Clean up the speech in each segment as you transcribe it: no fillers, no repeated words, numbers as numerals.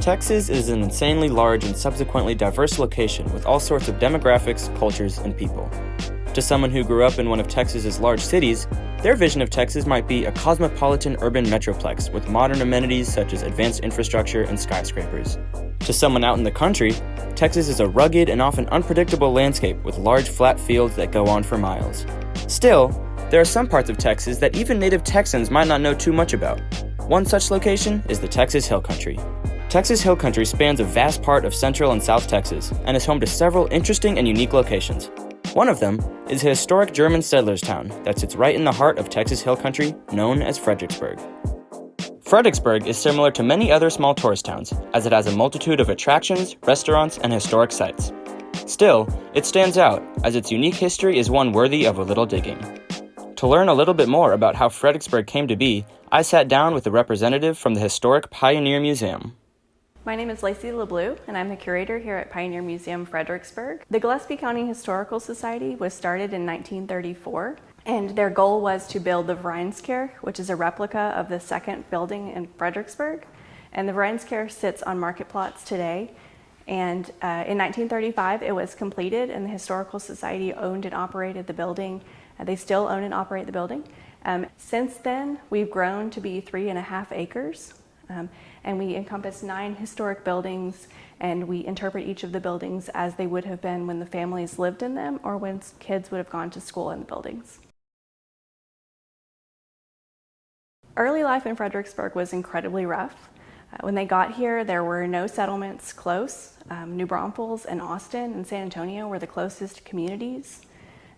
Texas is an insanely large and subsequently diverse location with all sorts of demographics, cultures, and people. To someone who grew up in one of Texas's large cities, their vision of Texas might be a cosmopolitan urban metroplex with modern amenities such as advanced infrastructure and skyscrapers. To someone out in the country, Texas is a rugged and often unpredictable landscape with large flat fields that go on for miles. Still, there are some parts of Texas that even native Texans might not know too much about. One such location is the Texas Hill Country. Texas Hill Country spans a vast part of central and south Texas and is home to several interesting and unique locations. One of them is a historic German settlers town that sits right in the heart of Texas Hill Country, known as Fredericksburg. Fredericksburg is similar to many other small tourist towns, as it has a multitude of attractions, restaurants, and historic sites. Still, it stands out, as its unique history is one worthy of a little digging. To learn a little bit more about how Fredericksburg came to be, I sat down with a representative from the historic Pioneer Museum. My name is Lacey LeBleu, and I'm the curator here at Pioneer Museum Fredericksburg. The Gillespie County Historical Society was started in 1934, and their goal was to build the Vereinskerk, which is a replica of the second building in Fredericksburg. And the Vereinskerk sits on market plots today. And in 1935, it was completed, and the Historical Society owned and operated the building. They still own and operate the building. Since then, we've grown to be 3.5 acres. And we encompass 9 historic buildings, and we interpret each of the buildings as they would have been when the families lived in them or when kids would have gone to school in the buildings. Early life in Fredericksburg was incredibly rough. When they got here, there were no settlements close. New Braunfels and Austin and San Antonio were the closest communities.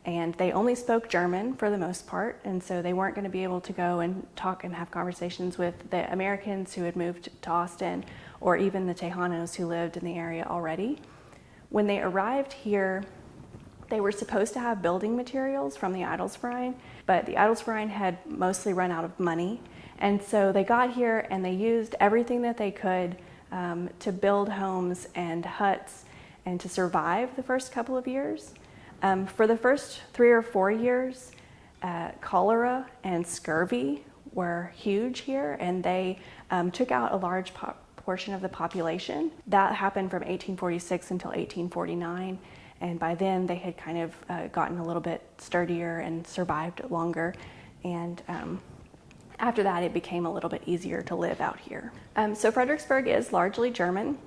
And they only spoke German for the most part, and so they weren't going to be able to go and talk and have conversations with the Americans who had moved to Austin, or even the Tejanos who lived in the area already. When they arrived here, they were supposed to have building materials from the Adelsverein, but the Adelsverein had mostly run out of money, and so they got here and they used everything that they could to build homes and huts and to survive the first couple of years. For the first 3 or 4 years, cholera and scurvy were huge here, and they took out a large portion of the population. That happened from 1846 until 1849, and by then they had kind of gotten a little bit sturdier and survived longer, and after that it became a little bit easier to live out here. So Fredericksburg is largely German,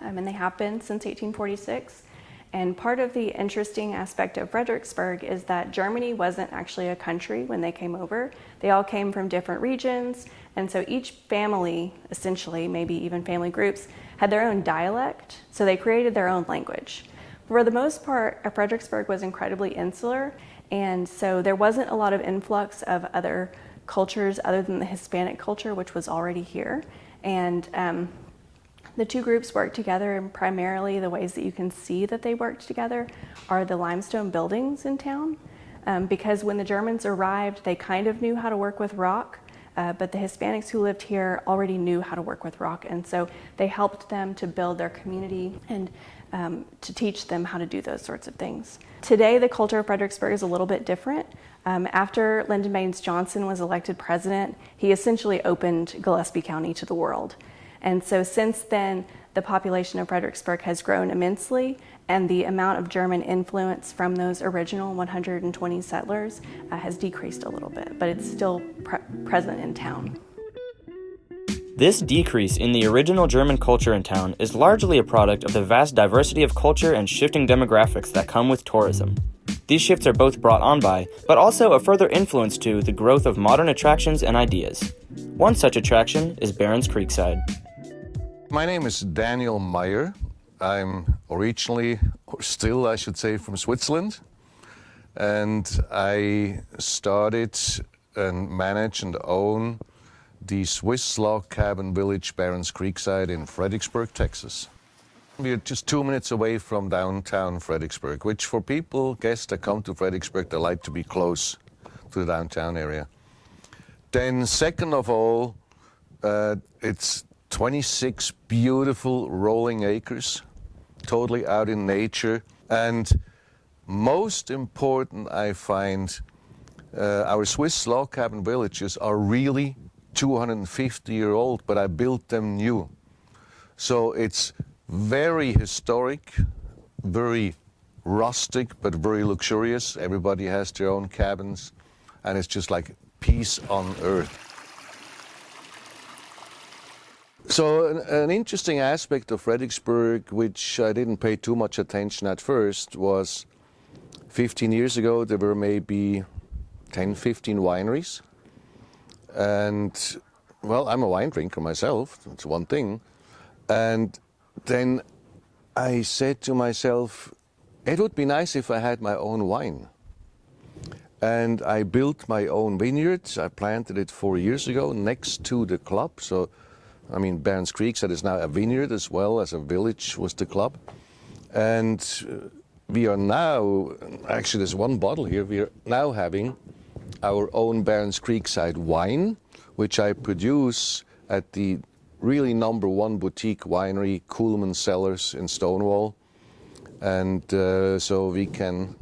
and they have been since 1846. And part of the interesting aspect of Fredericksburg is that Germany wasn't actually a country when they came over. They all came from different regions, and so each family, essentially, maybe even family groups, had their own dialect, so they created their own language. For the most part, Fredericksburg was incredibly insular, and so there wasn't a lot of influx of other cultures other than the Hispanic culture, which was already here. And the two groups worked together, and primarily the ways that you can see that they worked together are the limestone buildings in town. Because when the Germans arrived, they kind of knew how to work with rock, but the Hispanics who lived here already knew how to work with rock, and so they helped them to build their community and to teach them how to do those sorts of things. Today, the culture of Fredericksburg is a little bit different. After Lyndon Baines Johnson was elected president, he essentially opened Gillespie County to the world. And so since then, the population of Fredericksburg has grown immensely, and the amount of German influence from those original 120 settlers has decreased a little bit, but it's still present in town. This decrease in the original German culture in town is largely a product of the vast diversity of culture and shifting demographics that come with tourism. These shifts are both brought on by, but also a further influence to, the growth of modern attractions and ideas. One such attraction is Barron's Creekside. My name is Daniel Meyer. I'm originally, or still I should say, from Switzerland. And I started and manage and own the Swiss log cabin village Barron's Creekside in Fredericksburg, Texas. We're just 2 minutes away from downtown Fredericksburg, which for guests that come to Fredericksburg, they like to be close to the downtown area. Then second of all, it's 26 beautiful rolling acres, totally out in nature. And most important, I find, our Swiss log cabin villages are really 250-year-old, but I built them new. So it's very historic, very rustic, but very luxurious. Everybody has their own cabins, and it's just like peace on earth. So an interesting aspect of Fredericksburg, which I didn't pay too much attention at first, was 15 years ago there were maybe 10, 15 wineries. And, well, I'm a wine drinker myself, that's one thing. And then I said to myself, it would be nice if I had my own wine. And I built my own vineyard. I planted it 4 years ago next to the club. So, I mean, Barron's Creekside is now a vineyard as well as a village was the club. And we are now, actually there's one bottle here, we are now having our own Barron's Creekside wine, which I produce at the really #1 boutique winery, Coolman Cellars in Stonewall. And so we can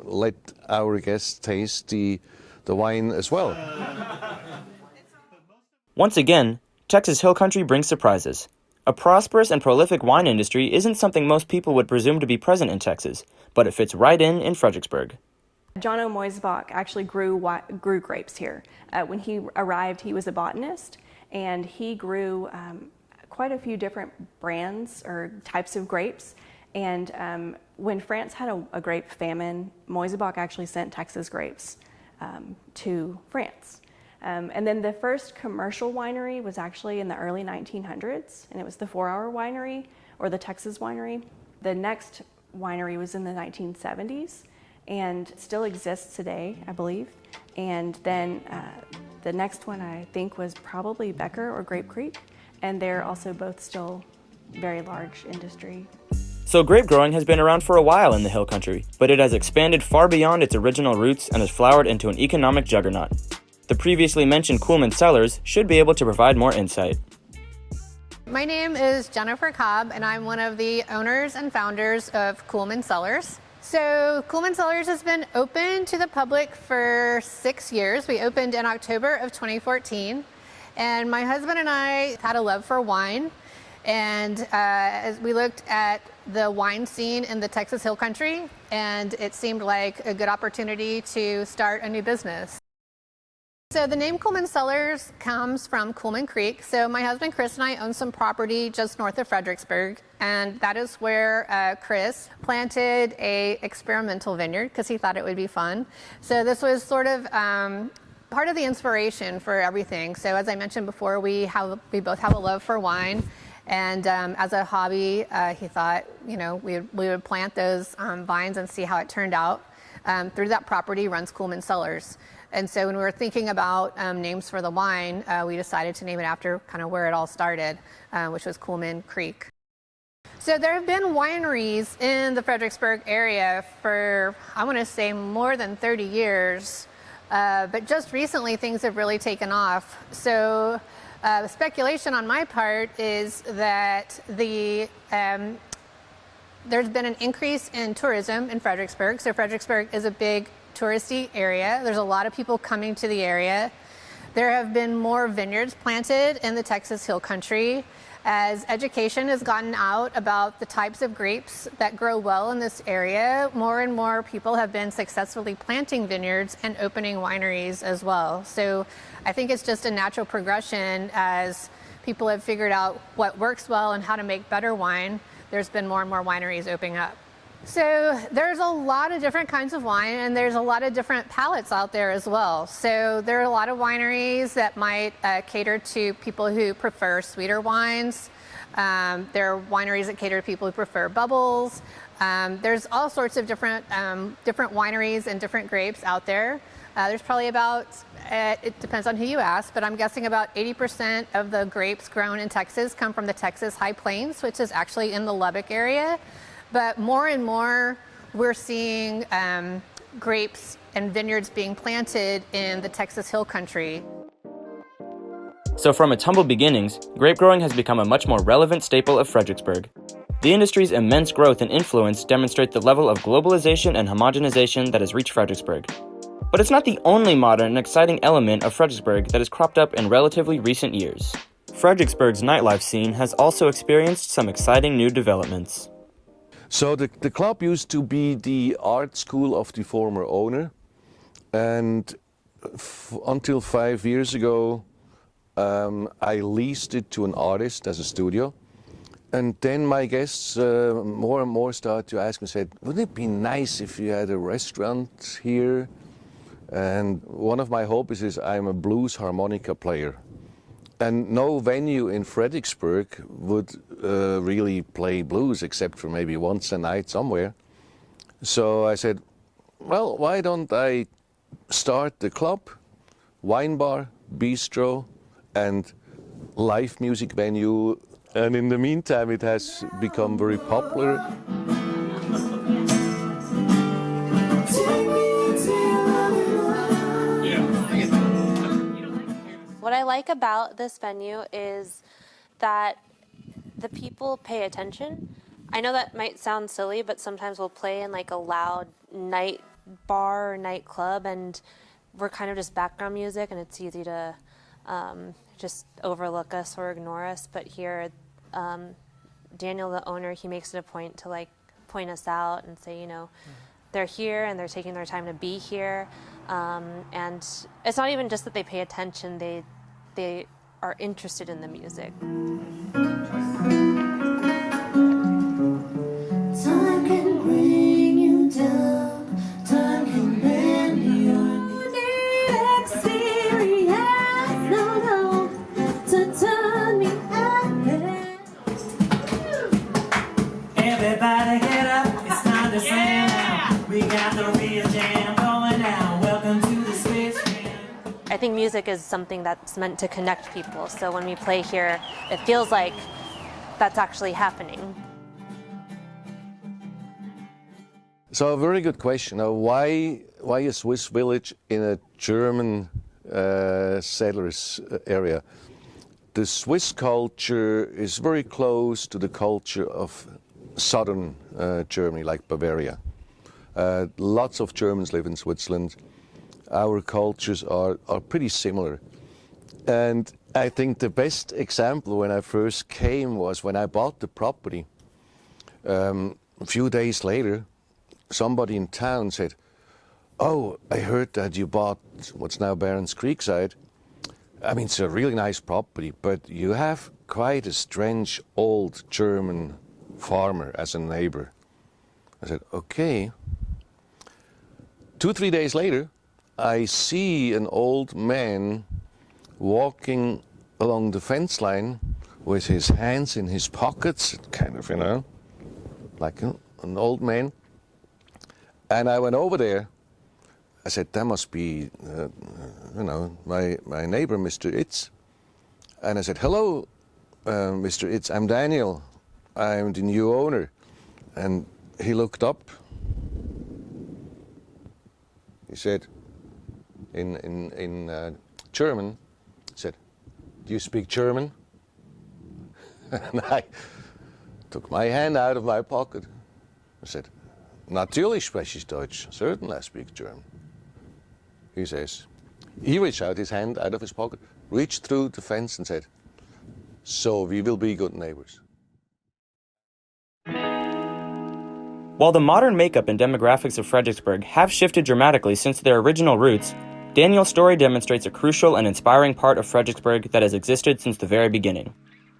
let our guests taste the wine as well. Once again, Texas Hill Country brings surprises. A prosperous and prolific wine industry isn't something most people would presume to be present in Texas, but it fits right in Fredericksburg. John O. Moisebach actually grew grapes here. When he arrived, he was a botanist, and he grew quite a few different brands or types of grapes. And when France had a grape famine, Moisebach actually sent Texas grapes to France. And then the first commercial winery was actually in the early 1900s, and it was the 4 Hour Winery, or the Texas Winery. The next winery was in the 1970s, and still exists today, I believe. And then the next one, I think, was probably Becker or Grape Creek, and they're also both still very large industry. So grape growing has been around for a while in the Hill Country, but it has expanded far beyond its original roots and has flowered into an economic juggernaut. The previously mentioned Coolman Cellars should be able to provide more insight. My name is Jennifer Cobb, and I'm one of the owners and founders of Coolman Cellars. So Coolman Cellars has been open to the public for 6 years. We opened in October of 2014, and my husband and I had a love for wine. And as we looked at the wine scene in the Texas Hill Country, and it seemed like a good opportunity to start a new business. So the name Coolman Cellars comes from Coolman Creek. So my husband Chris and I own some property just north of Fredericksburg, and that is where Chris planted a experimental vineyard because he thought it would be fun. So this was sort of part of the inspiration for everything. So as I mentioned before, we both have a love for wine, and as a hobby, he thought, you know, we would plant those vines and see how it turned out. Through that property runs Coolman Cellars. And so when we were thinking about names for the wine, we decided to name it after kind of where it all started, which was Coolman Creek. So there have been wineries in the Fredericksburg area for, I want to say, more than 30 years. But just recently, things have really taken off. So the speculation on my part is that there's been an increase in tourism in Fredericksburg. So Fredericksburg is a big touristy area. There's a lot of people coming to the area. There have been more vineyards planted in the Texas Hill Country. As education has gotten out about the types of grapes that grow well in this area, more and more people have been successfully planting vineyards and opening wineries as well. So I think it's just a natural progression as people have figured out what works well and how to make better wine. There's been more and more wineries opening up. So there's a lot of different kinds of wine, and there's a lot of different palates out there as well. So there are a lot of wineries that might cater to people who prefer sweeter wines. There are wineries that cater to people who prefer bubbles. There's all sorts of different wineries and different grapes out there. There's probably about, it depends on who you ask, but I'm guessing about 80% of the grapes grown in Texas come from the Texas High Plains, which is actually in the Lubbock area. But more and more, we're seeing grapes and vineyards being planted in the Texas Hill Country. So from its humble beginnings, grape growing has become a much more relevant staple of Fredericksburg. The industry's immense growth and influence demonstrate the level of globalization and homogenization that has reached Fredericksburg. But it's not the only modern and exciting element of Fredericksburg that has cropped up in relatively recent years. Fredericksburg's nightlife scene has also experienced some exciting new developments. So the club used to be the art school of the former owner, and until 5 years ago, I leased it to an artist as a studio. And then my guests more and more started to ask me, said, wouldn't it be nice if you had a restaurant here? And one of my hobbies is I'm a blues harmonica player. And no venue in Fredericksburg would really play blues except for maybe once a night somewhere. So I said, well, why don't I start the club, wine bar, bistro, and live music venue. And in the meantime, it has become very popular. What I like about this venue is that the people pay attention. I know that might sound silly, but sometimes we'll play in like a loud night bar or nightclub, and we're kind of just background music, and it's easy to just overlook us or ignore us. But here, Daniel, the owner, he makes it a point to like point us out and say, you know, they're here and they're taking their time to be here. And it's not even just that they pay attention, they are interested in the music. Time can bring you down, time can bend you. Need experience, no, to turn me ahead. Everybody get up, it's time to slam now. We got the real jam going now. Welcome to the Switch. I think music is something that's meant to connect people. So when we play here, it feels like that's actually happening. So a very good question. Now, why a Swiss village in a German settlers area? The Swiss culture is very close to the culture of southern Germany, like Bavaria. Lots of Germans live in Switzerland. Our cultures are pretty similar. And I think the best example when I first came was when I bought the property. A few days later, somebody in town said, "Oh, I heard that you bought what's now Barron's Creekside. I mean, it's a really nice property, but you have quite a strange old German farmer as a neighbor." I said, "Okay." 2-3 days later, I see an old man walking along the fence line with his hands in his pockets, kind of, you know, like an old man. And I went over there. I said, that must be, you know, my neighbor, Mr. Itz. And I said, "Hello, Mr. Itz, I'm Daniel. I'm the new owner." And he looked up. He said, in German, he said, "Do you speak German?" And I took my hand out of my pocket. I said, "Natürlich spreche ich Deutsch. Certainly I speak German." He says, he reached out his hand out of his pocket, reached through the fence and said, "So we will be good neighbors." While the modern makeup and demographics of Fredericksburg have shifted dramatically since their original roots, Daniel's story demonstrates a crucial and inspiring part of Fredericksburg that has existed since the very beginning.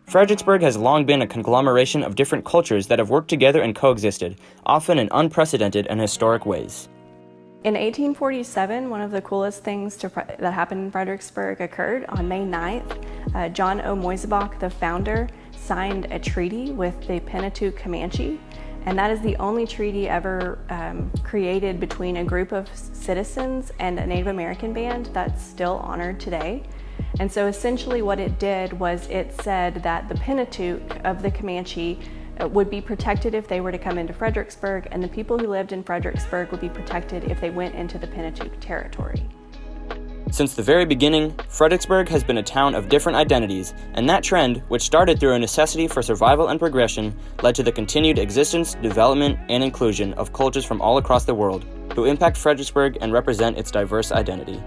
Fredericksburg has long been a conglomeration of different cultures that have worked together and coexisted, often in unprecedented and historic ways. In 1847, one of the coolest things that happened in Fredericksburg occurred. On May 9th, John O. Moisebach, the founder, signed a treaty with the Pentucket Comanche, and that is the only treaty ever created between a group of citizens and a Native American band that's still honored today. And so essentially what it did was it said that the Pentucket of the Comanche would be protected if they were to come into Fredericksburg, and the people who lived in Fredericksburg would be protected if they went into the Pentucket territory. Since the very beginning, Fredericksburg has been a town of different identities, and that trend, which started through a necessity for survival and progression, led to the continued existence, development, and inclusion of cultures from all across the world, who impact Fredericksburg and represent its diverse identity.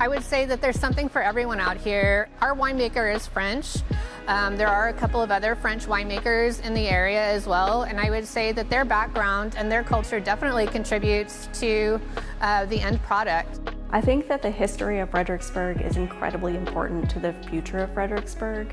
I would say that there's something for everyone out here. Our winemaker is French. There are a couple of other French winemakers in the area as well, and I would say that their background and their culture definitely contributes to the end product. I think that the history of Fredericksburg is incredibly important to the future of Fredericksburg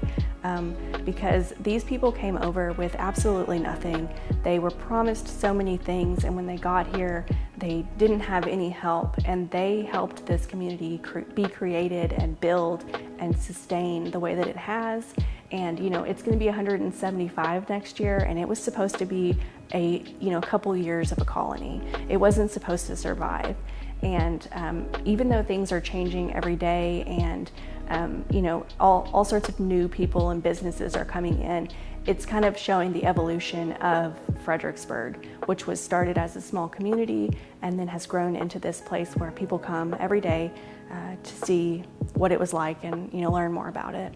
because these people came over with absolutely nothing. They were promised so many things, and when they got here, they didn't have any help, and they helped this community be created and build and sustain the way that it has. And you know, it's going to be 175 next year, and it was supposed to be a couple years of a colony. It wasn't supposed to survive. And even though things are changing every day, and all sorts of new people and businesses are coming in, it's kind of showing the evolution of Fredericksburg, which was started as a small community and then has grown into this place where people come every day to see what it was like and learn more about it.